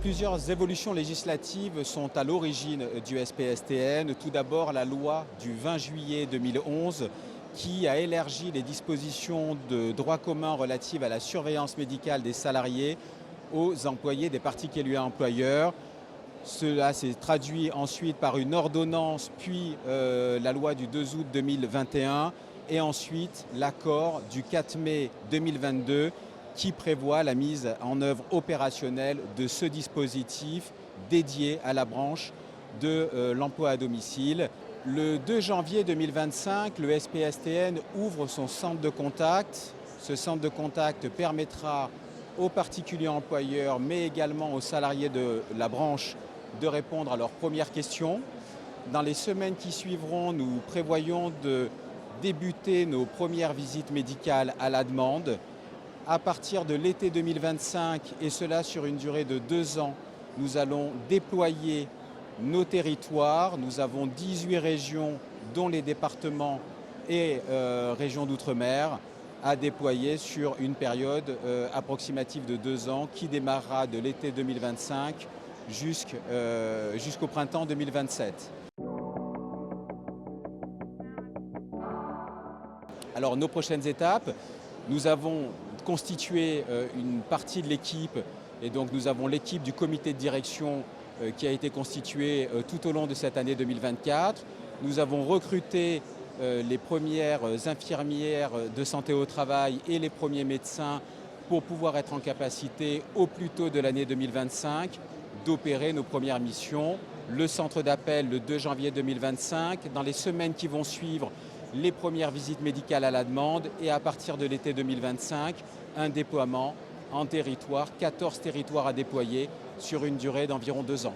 Plusieurs évolutions législatives sont à l'origine du SPSTN. Tout d'abord, la loi du 20 juillet 2011 qui a élargi les dispositions de droit commun relatives à la surveillance médicale des salariés aux employés des particuliers employeurs. Cela s'est traduit ensuite par une ordonnance, puis la loi du 2 août 2021 et ensuite l'accord du 4 mai 2022 qui prévoit la mise en œuvre opérationnelle de ce dispositif dédié à la branche de l'emploi à domicile. Le 2 janvier 2025, le SPSTN ouvre son centre de contact. Ce centre de contact permettra aux particuliers employeurs, mais également aux salariés de la branche, de répondre à leurs premières questions. Dans les semaines qui suivront, nous prévoyons de débuter nos premières visites médicales à la demande. À partir de l'été 2025, et cela sur une durée de 2 ans, nous allons déployer nos territoires. Nous avons 18 régions, dont les départements et régions d'outre-mer, à déployer sur une période approximative de 2 ans qui démarrera de l'été 2025 jusqu'au printemps 2027. Alors nos prochaines étapes, nous avons constitué une partie de l'équipe et donc nous avons l'équipe du comité de direction qui a été constituée tout au long de cette année 2024. Nous avons recruté les premières infirmières de santé au travail et les premiers médecins pour pouvoir être en capacité au plus tôt de l'année 2025 d'opérer nos premières missions. Le centre d'appel le 2 janvier 2025. Dans les semaines qui vont suivre, les premières visites médicales à la demande et à partir de l'été 2025, un déploiement en territoire, 14 territoires à déployer sur une durée d'environ 2 ans.